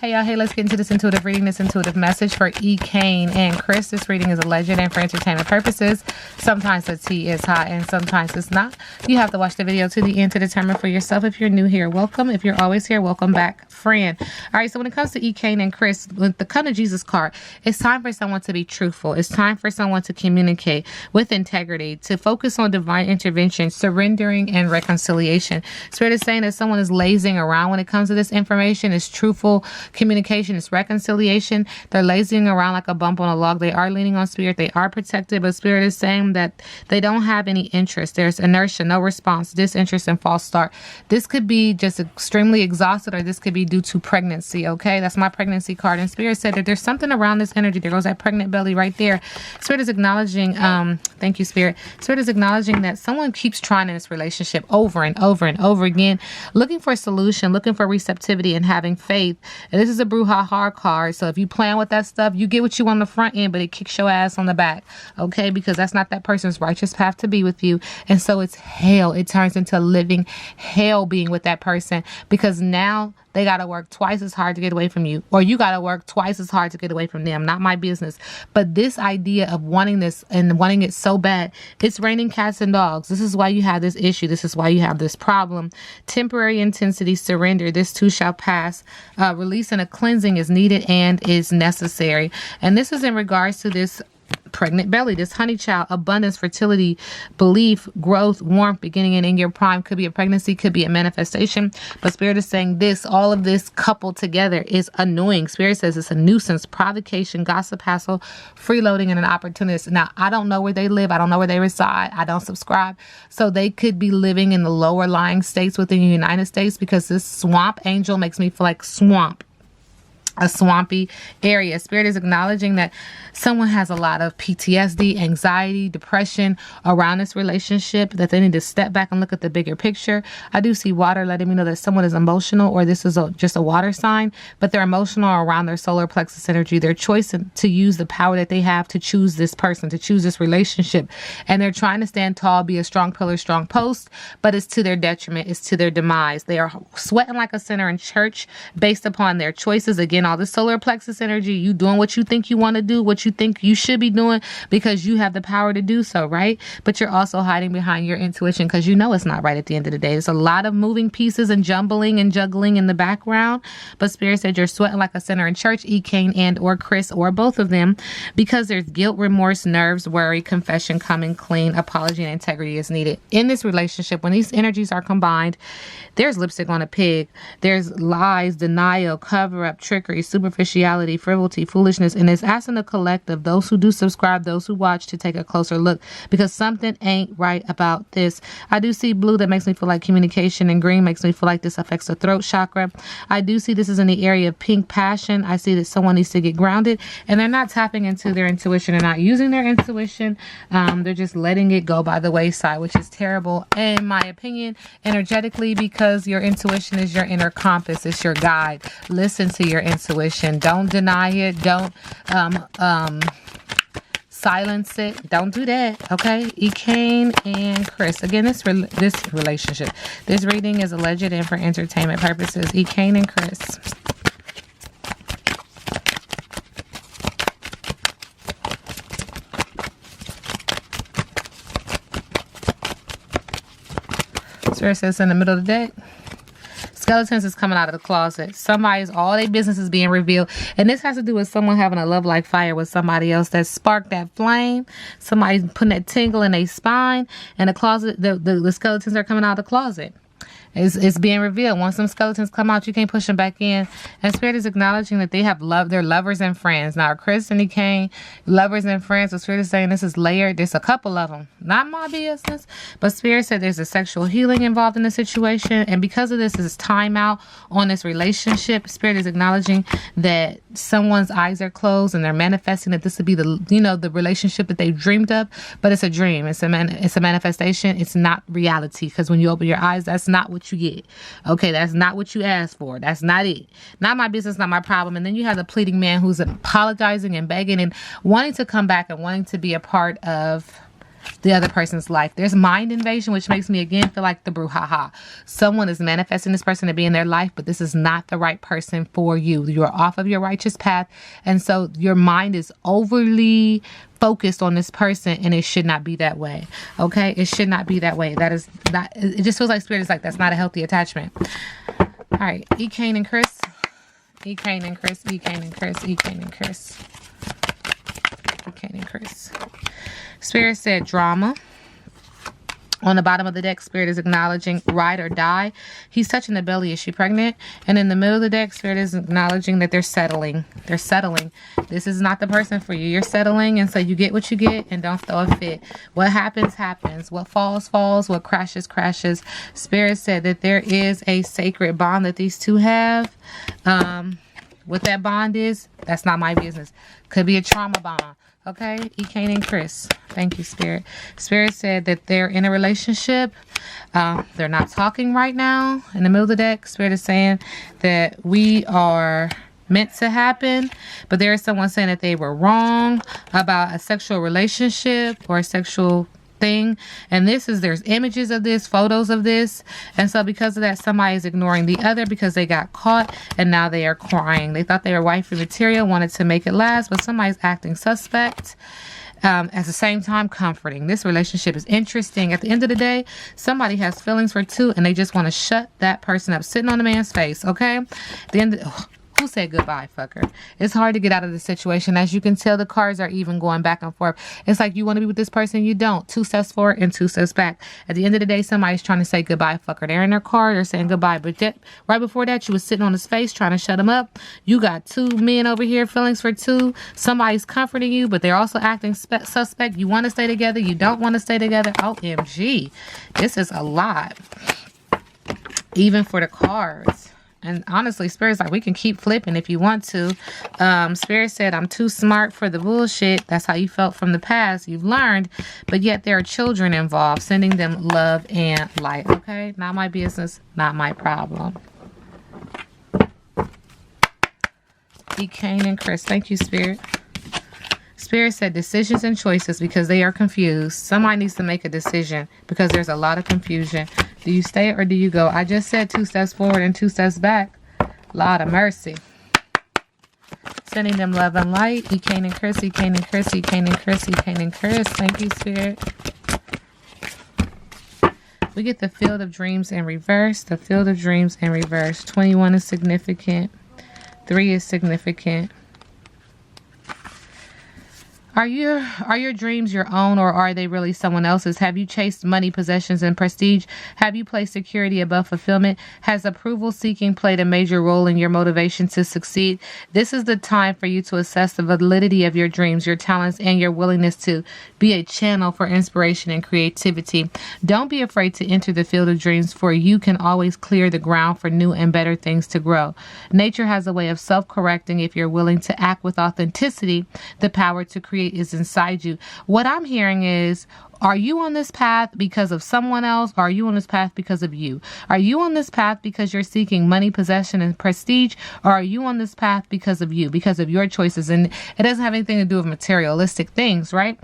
Hey y'all, hey, let's get into this intuitive reading, this intuitive message for Ekane and Chris. This reading is alleged and for entertainment purposes. Sometimes the tea is hot and sometimes it's not. You have to watch the video to the end to determine for yourself. If you're new here, welcome. If you're always here, welcome back, friend. All right, so when it comes to Ekane and Chris, with the Come to Jesus card, it's time for someone to be truthful. It's time for someone to communicate with integrity, to focus on divine intervention, surrendering, and reconciliation. Spirit is saying that someone is lazing around when it comes to this information. It's truthful communication, is reconciliation. They're lazing around like a bump on a log. They are leaning on spirit. They are protected, but spirit is saying that they don't have any interest. There's inertia, no response, disinterest, and false start. This could be just extremely exhausted, or this could be due to pregnancy. Okay, that's my pregnancy card. And spirit said that there's something around this energy. There goes that pregnant belly right there. Spirit is acknowledging, thank you, spirit. Spirit is acknowledging that someone keeps trying in this relationship over and over and over again, looking for a solution, looking for receptivity, and having faith. And this is a brouhaha card. So if you plan with that stuff, you get what you want on the front end, but it kicks your ass on the back. Okay, because that's not that person's righteous path to be with you. And so it's hell. It turns into living hell being with that person, because now they got to work twice as hard to get away from you, or you got to work twice as hard to get away from them. Not my business. But this idea of wanting this and wanting it so bad, it's raining cats and dogs. This is why you have this issue. This is why you have this problem. Temporary intensity, surrender. This too shall pass. Release and a cleansing is needed and is necessary. And this is in regards to this pregnant belly, this honey child, abundance, fertility, belief, growth, warmth, beginning and in your prime. Could be a pregnancy, could be a manifestation. But spirit is saying this, all of this coupled together is annoying. Spirit says it's a nuisance, provocation, gossip, hassle, freeloading, and an opportunist. Now, I don't know where they live. I don't know where they reside. I don't subscribe. So they could be living in the lower lying states within the United States, because this swamp angel makes me feel like swamp. A swampy area. Spirit is acknowledging that someone has a lot of PTSD, anxiety, depression around this relationship, that they need to step back and look at the bigger picture. I do see water letting me know that someone is emotional, or this is just a water sign, but they're emotional around their solar plexus energy, their choice to use the power that they have to choose this person, to choose this relationship. And they're trying to stand tall, be a strong pillar, strong post, but it's to their detriment. It's to their demise. They are sweating like a sinner in church based upon their choices. Again, all the solar plexus energy, you doing what you think you want to do, what you think you should be doing, because you have the power to do so, right? But you're also hiding behind your intuition, because you know it's not right at the end of the day. There's a lot of moving pieces and jumbling and juggling in the background. But spirit said you're sweating like a sinner in church, Ekane and or Chris, or both of them, because there's guilt, remorse, nerves, worry, confession, coming clean, apology, and integrity is needed. In this relationship, when these energies are combined, there's lipstick on a pig. There's lies, denial, cover up, trickery, superficiality, frivolity, foolishness. And it's asking the collective, those who do subscribe, those who watch, to take a closer look, because something ain't right about this. I do see blue that makes me feel like communication, and green makes me feel like this affects the throat chakra. I do see this is in the area of pink passion. I see that someone needs to get grounded, and they're not tapping into their intuition. They're not using their intuition. They're just letting it go by the wayside, which is terrible in my opinion, energetically, because your intuition is your inner compass. It's your guide. Listen to your intuition. Don't deny it. Don't silence it. Don't do that. Okay. Ekane and Chris. Again, this relationship, this reading is alleged and for entertainment purposes. Ekane and Chris. Spirit says in the middle of the deck, skeletons is coming out of the closet. Somebody's, all their business is being revealed. And this has to do with someone having a love like fire with somebody else that sparked that flame. Somebody's putting that tingle in their spine. And the closet, the skeletons are coming out of the closet. It's being revealed. Once some skeletons come out, you can't push them back in. And Spirit is acknowledging that they have love. They're lovers and friends. Now, Chris and Ekane, lovers and friends. So Spirit is saying this is layered. There's a couple of them. Not my business. But Spirit said there's a sexual healing involved in the situation. And because of this, is time out on this relationship. Spirit is acknowledging that someone's eyes are closed and they're manifesting that this would be the relationship that they dreamed of. But it's a dream. It's a manifestation. It's not reality. Because when you open your eyes, that's not what you get. Okay, that's not what you asked for. That's not it. Not my business, not my problem. And then you have the pleading man who's apologizing and begging and wanting to come back and wanting to be a part of the other person's life. There's mind invasion, which makes me again feel like the brouhaha. Someone is manifesting this person to be in their life, but this is not the right person for you. You're off of your righteous path. And so your mind is overly focused on this person, and it should not be that way. Okay? It should not be that way. That is not, it just feels like spirit is like, that's not a healthy attachment. All right. Ekane and Chris. Ekane and Chris. Ekane and Chris. Ekane and Chris. Ekane and Chris. Spirit said drama. On the bottom of the deck, Spirit is acknowledging ride or die. He's touching the belly. Is she pregnant? And in the middle of the deck, Spirit is acknowledging that they're settling. They're settling. This is not the person for you. You're settling, and so you get what you get, and don't throw a fit. What happens, happens. What falls, falls. What crashes, crashes. Spirit said that there is a sacred bond that these two have. What that bond is, that's not my business. Could be a trauma bond. Okay, Ekane and Chris. Thank you, Spirit. Spirit said that they're in a relationship. They're not talking right now. In the middle of the deck, Spirit is saying that we are meant to happen, but there is someone saying that they were wrong about a sexual relationship or a sexual thing. And there's images of this, photos of this, and so because of that, somebody is ignoring the other because they got caught, and now they are crying. They thought they were wifey material, wanted to make it last, but somebody's acting suspect. At the same time, comforting. This relationship is interesting. At the end of the day, somebody has feelings for two, and they just want to shut that person up, sitting on the man's face. Okay, at the end who said goodbye, fucker? It's hard to get out of the situation. As you can tell, the cards are even going back and forth. It's like you want to be with this person, you don't. 2 steps forward and 2 steps back. At the end of the day, somebody's trying to say goodbye, fucker. They're in their car, they're saying goodbye. But right before that, you was sitting on his face trying to shut him up. You got 2 men over here, feelings for 2. Somebody's comforting you, but they're also acting suspect. You want to stay together, you don't want to stay together. OMG. This is a lot. Even for the cards. And honestly, Spirit's like, we can keep flipping if you want to. Spirit said, I'm too smart for the bullshit. That's how you felt from the past. You've learned. But yet there are children involved. Sending them love and light. Okay? Not my business. Not my problem. Ekane and Chris. Thank you, Spirit. Spirit said decisions and choices because they are confused. Somebody needs to make a decision because there's a lot of confusion. Do you stay or do you go? I just said 2 steps forward and 2 steps back. Lot of mercy. Sending them love and light. Ekane and Chris, Ekane and Chris, Ekane and Chris, Ekane and Chris. Thank you, Spirit. We get the Field of Dreams in reverse. The Field of Dreams in reverse. 21 is significant. 3 is significant. Are your dreams your own, or are they really someone else's? Have you chased money, possessions, and prestige? Have you placed security above fulfillment? Has approval seeking played a major role in your motivation to succeed? This is the time for you to assess the validity of your dreams, your talents, and your willingness to be a channel for inspiration and creativity. Don't be afraid to enter the field of dreams, for you can always clear the ground for new and better things to grow. Nature has a way of self-correcting if you're willing to act with authenticity. The power to create is inside you. What I'm hearing is, are you on this path because of someone else? Or are you on this path because of you? Are you on this path because you're seeking money, possession, and prestige? Or are you on this path because of you, because of your choices? And it doesn't have anything to do with materialistic things, right?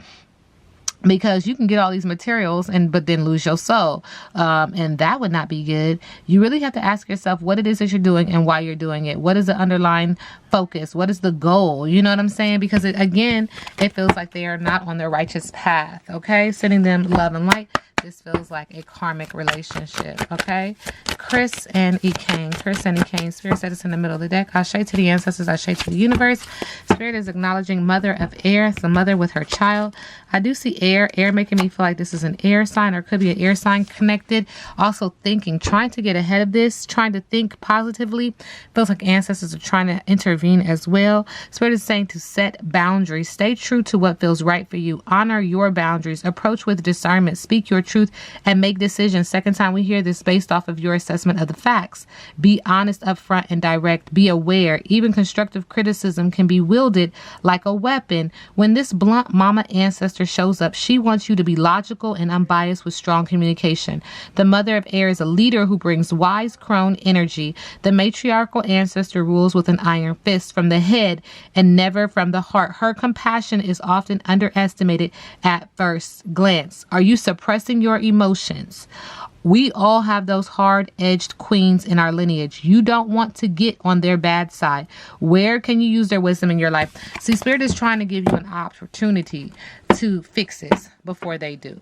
Because you can get all these materials but then lose your soul. And that would not be good. You really have to ask yourself what it is that you're doing and why you're doing it. What is the underlying focus? What is the goal? You know what I'm saying? Because again, it feels like they are not on their righteous path. Okay? Sending them love and light. This feels like a karmic relationship, okay? Chris and Ekane. Chris and Ekane. Spirit said it's in the middle of the deck. Ashe to the ancestors. Ashe to the universe. Spirit is acknowledging mother of air. It's the mother with her child. I do see air. Air making me feel like this is an air sign, or it could be an air sign connected. Also thinking, trying to get ahead of this, trying to think positively. Feels like ancestors are trying to intervene as well. Spirit is saying to set boundaries. Stay true to what feels right for you. Honor your boundaries. Approach with discernment. Speak your truth. truth and make decisions. Second time we hear this, based off of your assessment of the facts. Be honest, upfront, and direct. Be aware. Even constructive criticism can be wielded like a weapon. When this blunt mama ancestor shows up, she wants you to be logical and unbiased with strong communication. The mother of air is a leader who brings wise crone energy. The matriarchal ancestor rules with an iron fist from the head and never from the heart. Her compassion is often underestimated at first glance. Are you suppressing your emotions? We all have those hard-edged queens in our lineage. You don't want to get on their bad side. Where can you use their wisdom in your life? See, Spirit is trying to give you an opportunity to fix this before they do.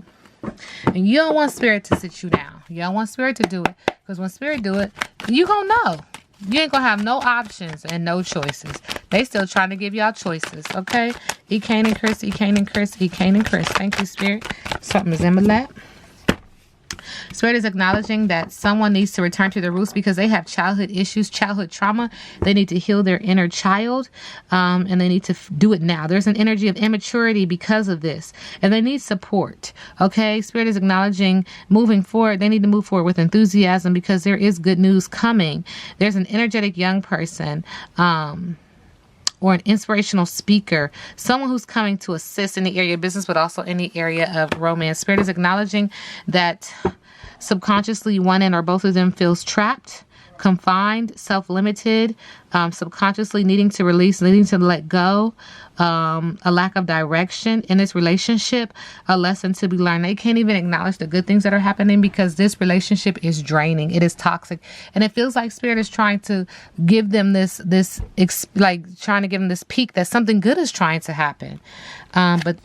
And you don't want Spirit to sit you down. You don't want Spirit to do it. Because when Spirit do it, you gonna know. You ain't gonna have no options and no choices. They still trying to give y'all choices, okay? Ekane and Chris, Ekane and Chris, Ekane and Chris. Thank you, Spirit. Something is in my lap. Spirit is acknowledging that someone needs to return to their roots because they have childhood issues, childhood trauma. They need to heal their inner child, and they need to do it now. There's an energy of immaturity because of this, and they need support. Okay, Spirit is acknowledging moving forward. They need to move forward with enthusiasm because there is good news coming. There's an energetic young person, or an inspirational speaker, someone who's coming to assist in the area of business, but also in the area of romance. Spirit is acknowledging that subconsciously one end or both of them feels trapped, confined, self-limited, subconsciously needing to release, needing to let go, a lack of direction in this relationship, a lesson to be learned. They can't even acknowledge the good things that are happening because this relationship is draining. It is toxic. And it feels like Spirit is trying to give them trying to give them this peak that something good is trying to happen. But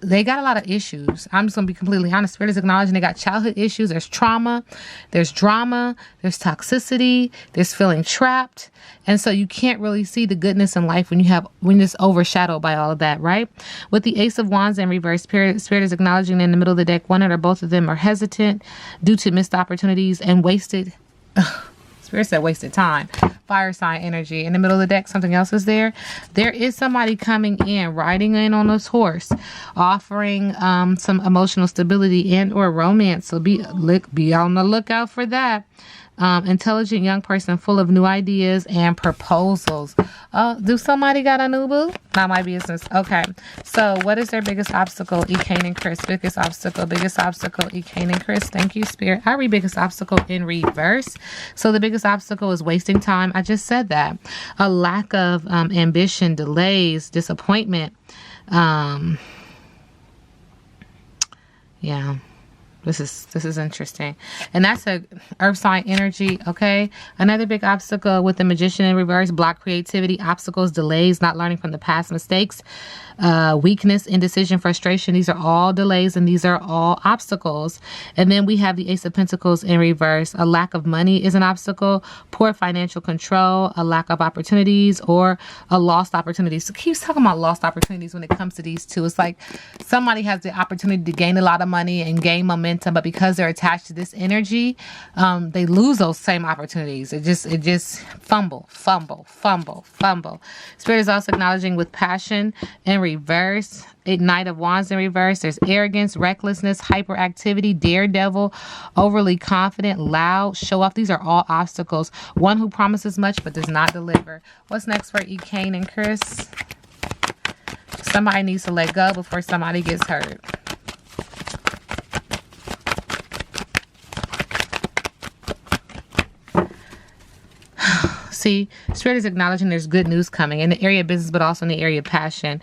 they got a lot of issues. I'm just going to be completely honest. Spirit is acknowledging they got childhood issues. There's trauma, there's drama, there's toxicity, there's feeling trapped. And so you can't really see the goodness in life when it's overshadowed by all of that, right? With the Ace of Wands in reverse, Spirit is acknowledging in the middle of the deck, one or both of them are hesitant due to missed opportunities and wasted. Spirit said wasted time. Fire sign energy. In the middle of the deck, something else is there. There is somebody coming in, riding in on this horse, offering some emotional stability and or romance. So be on the lookout for that. Intelligent young person full of new ideas and proposals. Do somebody got a new boo? Not my business. Okay. So what is their biggest obstacle? Ekane and Chris. Biggest obstacle, Ekane and Chris. Thank you, Spirit. I read biggest obstacle in reverse. So the biggest obstacle is wasting time. I just said that. A lack of ambition, delays, disappointment. Yeah. This is interesting. And that's a earth sign energy, okay? Another big obstacle with the Magician in reverse, block creativity, obstacles, delays, not learning from the past mistakes, weakness, indecision, frustration. These are all delays and these are all obstacles. And then we have the Ace of Pentacles in reverse. A lack of money is an obstacle, poor financial control, a lack of opportunities, or a lost opportunity. So keeps talking about lost opportunities when it comes to these two. It's like somebody has the opportunity to gain a lot of money and gain momentum, but because they're attached to this energy, they lose those same opportunities. It just fumble. Spirit is also acknowledging with passion in reverse, Knight of Wands in reverse. There's arrogance, recklessness, hyperactivity, daredevil, overly confident, loud, show off. These are all obstacles. One who promises much but does not deliver. What's next for Ekane and Chris? Somebody needs to let go before somebody gets hurt. See, Spirit is acknowledging there's good news coming in the area of business, but also in the area of passion.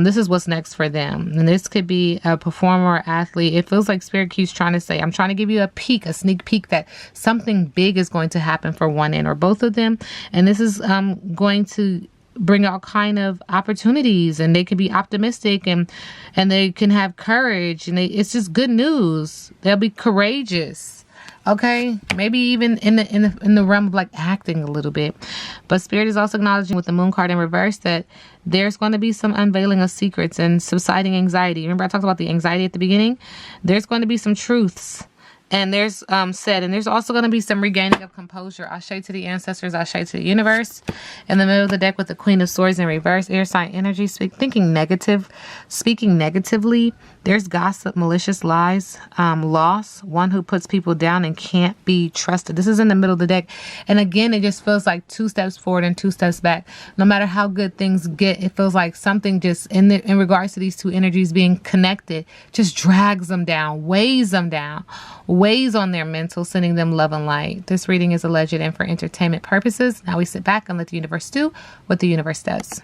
This is what's next for them. And this could be a performer or athlete. It feels like Spirit keeps trying to say, I'm trying to give you a sneak peek that something big is going to happen for one end or both of them. And this is going to bring all kind of opportunities, and they can be optimistic and they can have courage, and it's just good news. They'll be courageous. Okay, maybe even in the realm of like acting a little bit. But Spirit is also acknowledging with the Moon card in reverse that there's going to be some unveiling of secrets and subsiding anxiety. Remember I talked about the anxiety at the beginning? There's going to be some truths And there's said, and there's also going to be some regaining of composure. Ashe to the ancestors, ashe to the universe. In the middle of the deck with the Queen of Swords in reverse, air sign energy, speaking negatively. There's gossip, malicious lies, loss, one who puts people down and can't be trusted. This is in the middle of the deck. And again, it just feels like 2 steps forward and 2 steps back. No matter how good things get, it feels like something just in regards to these two energies being connected just drags them down, weighs them down, weighs on their mental, sending them love and light. This reading is alleged and for entertainment purposes. Now we sit back and let the universe do what the universe does.